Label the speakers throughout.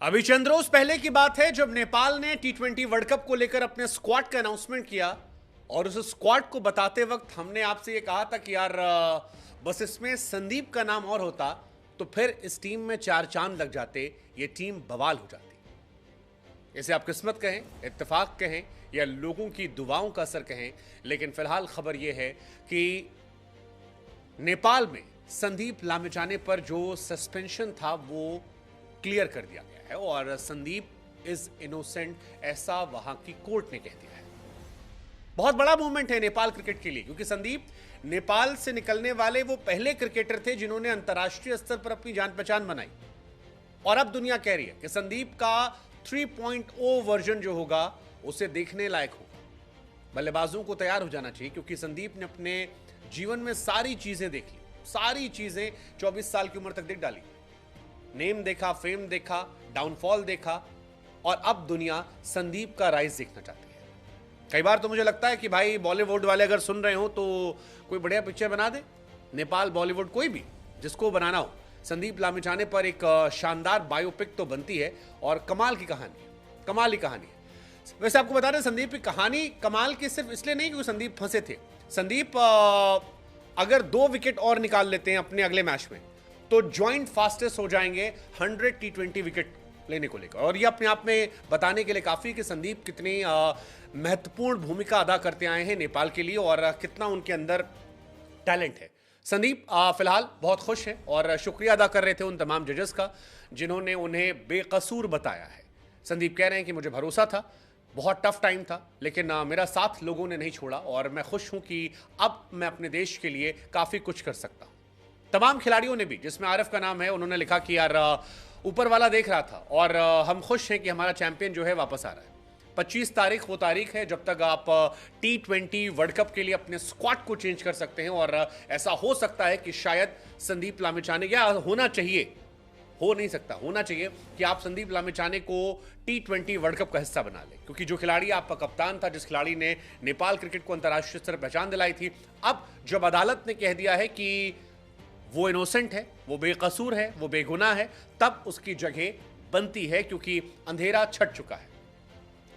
Speaker 1: अभी चंद रोज पहले की बात है जब नेपाल ने टी20 वर्ल्ड कप को लेकर अपने स्क्वाड का अनाउंसमेंट किया और उस स्क्वाड को बताते वक्त हमने आपसे ये कहा था कि यार बस इसमें संदीप का नाम और होता तो फिर इस टीम में चार चांद लग जाते, ये टीम बवाल हो जाती। इसे आप किस्मत कहें, इत्तेफाक कहें या लोगों की दुआओं का असर कहें, लेकिन फिलहाल खबर यह है कि नेपाल में संदीप लामिछाने पर जो सस्पेंशन था वो क्लियर कर दिया गया है और संदीप इज इनोसेंट, ऐसा वहां की कोर्ट ने कह दिया है। बहुत बड़ा मूवमेंट है नेपाल क्रिकेट के लिए, क्योंकि संदीप नेपाल से निकलने वाले वो पहले क्रिकेटर थे जिन्होंने अंतर्राष्ट्रीय स्तर पर अपनी जान पहचान बनाई और अब दुनिया कह रही है कि संदीप का 3.0 वर्जन जो होगा उसे देखने लायक होगा। बल्लेबाजों को तैयार हो जाना चाहिए, क्योंकि संदीप ने अपने जीवन में सारी चीजें देख ली, सारी चीजें 24 साल की उम्र तक देख डाली। नेम देखा, फेम देखा, डाउनफॉल देखा और अब दुनिया संदीप का राइज देखना चाहती है। कई बार तो मुझे लगता है कि भाई बॉलीवुड वाले अगर सुन रहे हो तो कोई बढ़िया पिक्चर बना दे, नेपाल बॉलीवुड कोई भी जिसको बनाना हो, संदीप लामिछाने पर एक शानदार बायोपिक तो बनती है और कमाल की कहानी है, कमाल की कहानी है। वैसे आपको बता दें, संदीप की कहानी कमाल की सिर्फ इसलिए नहीं क्योंकि संदीप फंसे थे। संदीप अगर 2 विकेट और निकाल लेते हैं अपने अगले मैच में तो ज्वाइंट फास्टेस्ट हो जाएंगे 100 टी20 विकेट लेने को लेकर। और ये अपने आप में बताने के लिए काफी कि संदीप कितनी महत्वपूर्ण भूमिका अदा करते आए हैं नेपाल के लिए और कितना उनके अंदर टैलेंट है। संदीप फिलहाल बहुत खुश है और शुक्रिया अदा कर रहे थे उन तमाम जजेस का जिन्होंने उन्हें बेकसूर बताया है। संदीप कह रहे हैं कि मुझे भरोसा था, बहुत टफ टाइम था, लेकिन मेरा साथ लोगों ने नहीं छोड़ा और मैं खुश हूं कि अब मैं अपने देश के लिए काफी कुछ कर सकता हूं। तमाम खिलाड़ियों ने भी, जिसमें आरिफ का नाम है, उन्होंने लिखा कि यार ऊपर वाला देख रहा था और हम खुश हैं कि हमारा चैंपियन जो है वापस आ रहा है। 25 तारीख वो तारीख है जब तक आप टी20 वर्ल्ड कप के लिए अपने स्क्वाड को चेंज कर सकते हैं और ऐसा हो सकता है कि शायद संदीप लामिछाने, या होना चाहिए, हो नहीं सकता, होना चाहिए कि आप संदीप लामिछाने को टी20 वर्ल्ड कप का हिस्सा बना लें, क्योंकि जो खिलाड़ी आपका कप्तान था, जिस खिलाड़ी ने नेपाल क्रिकेट को अंतर्राष्ट्रीय स्तर पर पहचान दिलाई थी, अब जब अदालत ने कह दिया है कि वो इनोसेंट है, वो बेकसूर है, वो बेगुनाह है, तब उसकी जगह बनती है, क्योंकि अंधेरा छट चुका है,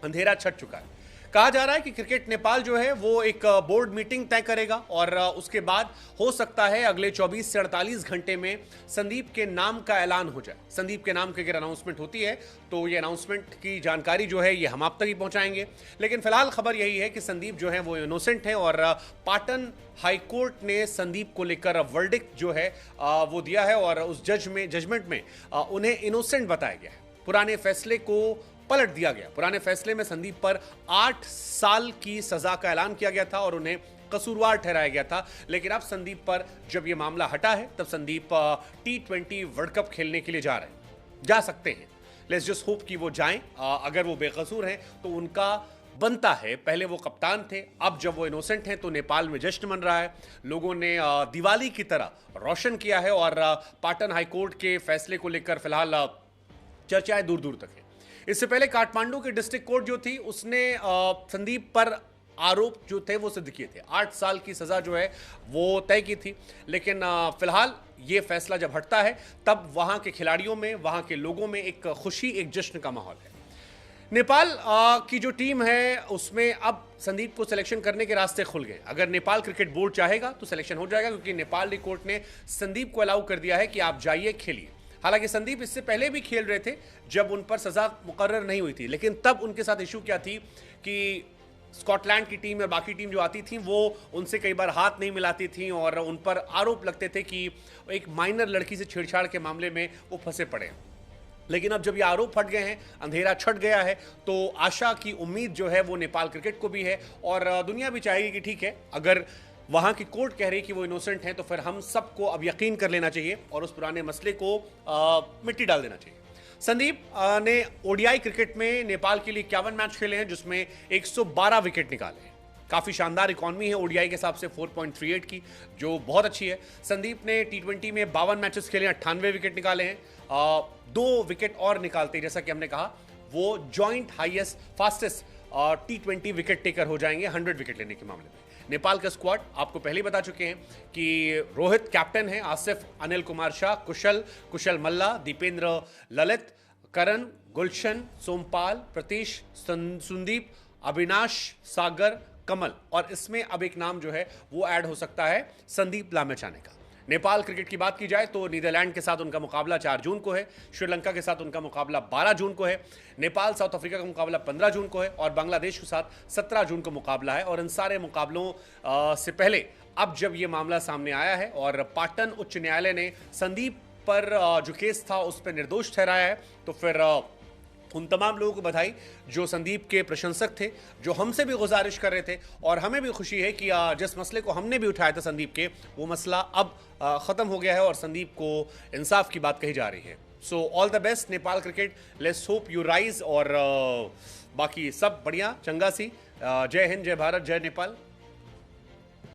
Speaker 1: अंधेरा छट चुका है। कहा जा रहा है कि क्रिकेट नेपाल जो है वो एक बोर्ड मीटिंग तय करेगा और उसके बाद हो सकता है अगले 24 से 48 घंटे में संदीप के नाम का ऐलान हो जाए। संदीप के नाम की अगर अनाउंसमेंट होती है तो ये अनाउंसमेंट की जानकारी जो है ये हम आप तक ही पहुंचाएंगे, लेकिन फिलहाल खबर यही है कि संदीप जो है वो इनोसेंट है और पाटन हाईकोर्ट ने संदीप को लेकर वर्डिक्ट जो है वो दिया है और उस जजमेंट में उन्हें इनोसेंट बताया गया है। पुराने फैसले को पलट दिया गया। पुराने फैसले में संदीप पर 8 साल की सजा का ऐलान किया गया था और उन्हें कसूरवार ठहराया गया था, लेकिन अब संदीप पर जब यह मामला हटा है तब संदीप टी20 वर्ल्ड कप खेलने के लिए जा रहे हैं, जा सकते हैं। लेट्स जस्ट होप कि वो जाएं। अगर वो बेकसूर हैं तो उनका बनता है, पहले वो कप्तान थे, अब जब वो इनोसेंट हैं तो नेपाल में जश्न मन रहा है, लोगों ने दिवाली की तरह रोशन किया है और पाटन हाईकोर्ट के फैसले को लेकर फिलहाल चर्चाएं दूर दूर तक है। इससे पहले काठमांडू की डिस्ट्रिक्ट कोर्ट जो थी उसने संदीप पर आरोप जो थे वो सिद्ध किए थे, 8 साल की सजा जो है वो तय की थी, लेकिन फिलहाल ये फैसला जब हटता है तब वहां के खिलाड़ियों में, वहां के लोगों में एक खुशी, एक जश्न का माहौल है। नेपाल की जो टीम है उसमें अब संदीप को सिलेक्शन करने के रास्ते खुल गए। अगर नेपाल क्रिकेट बोर्ड चाहेगा तो सिलेक्शन हो जाएगा, क्योंकि नेपाल कोर्ट ने संदीप को अलाउ कर दिया है कि आप जाइए, खेलिए। हालांकि संदीप इससे पहले भी खेल रहे थे जब उन पर सजा मुकर्रर नहीं हुई थी, लेकिन तब उनके साथ इशू क्या थी कि स्कॉटलैंड की टीम या बाकी टीम जो आती थी वो उनसे कई बार हाथ नहीं मिलाती थी और उन पर आरोप लगते थे कि एक माइनर लड़की से छेड़छाड़ के मामले में वो फंसे पड़े। लेकिन अब जब ये आरोप हट गए हैं, अंधेरा छट गया है, तो आशा की उम्मीद जो है वो नेपाल क्रिकेट को भी है और दुनिया भी चाहेगी कि ठीक है, अगर वहां की कोर्ट कह रही कि वो इनोसेंट हैं तो फिर हम सबको अब यकीन कर लेना चाहिए और उस पुराने मसले को मिट्टी डाल देना चाहिए। संदीप ने ओडीआई क्रिकेट में नेपाल के लिए 51 मैच खेले हैं, जिसमें 112 विकेट निकाले हैं। काफी शानदार इकॉनमी है ओडीआई के हिसाब से 4.38 की, जो बहुत अच्छी है। संदीप ने टी20 में 52 मैचेस खेले, 98 विकेट निकाले हैं। 2 विकेट और निकालते, जैसा कि हमने कहा, वो जॉइंट हाईएस्ट फास्टेस्ट टी20 विकेट टेकर हो जाएंगे 100 विकेट लेने के मामले में। नेपाल का स्क्वाड आपको पहले ही बता चुके हैं कि रोहित कैप्टन है, आसिफ अनिल कुमार शाह, कुशल मल्ला, दीपेंद्र ललित, करण, गुलशन, सोमपाल, प्रतीश, सुंदीप, अविनाश, सागर, कमल, और इसमें अब एक नाम जो है वो ऐड हो सकता है संदीप लामिछाने का। नेपाल क्रिकेट की बात की जाए तो नीदरलैंड के साथ उनका मुकाबला 4 जून को है, श्रीलंका के साथ उनका मुकाबला 12 जून को है, नेपाल साउथ अफ्रीका का मुकाबला 15 जून को है और बांग्लादेश के साथ 17 जून को मुकाबला है। और इन सारे मुकाबलों से पहले अब जब ये मामला सामने आया है और पाटन उच्च न्यायालय ने संदीप पर जो केस था उस पर निर्दोष ठहराया है, तो फिर उन तमाम लोगों को बधाई जो संदीप के प्रशंसक थे, जो हमसे भी गुजारिश कर रहे थे, और हमें भी खुशी है कि जिस मसले को हमने भी उठाया था संदीप के, वो मसला अब ख़त्म हो गया है और संदीप को इंसाफ की बात कही जा रही है। So all the best Nepal cricket, let's hope you rise, और बाकी सब बढ़िया चंगा सी। जय हिंद, जय भारत, जय नेपाल।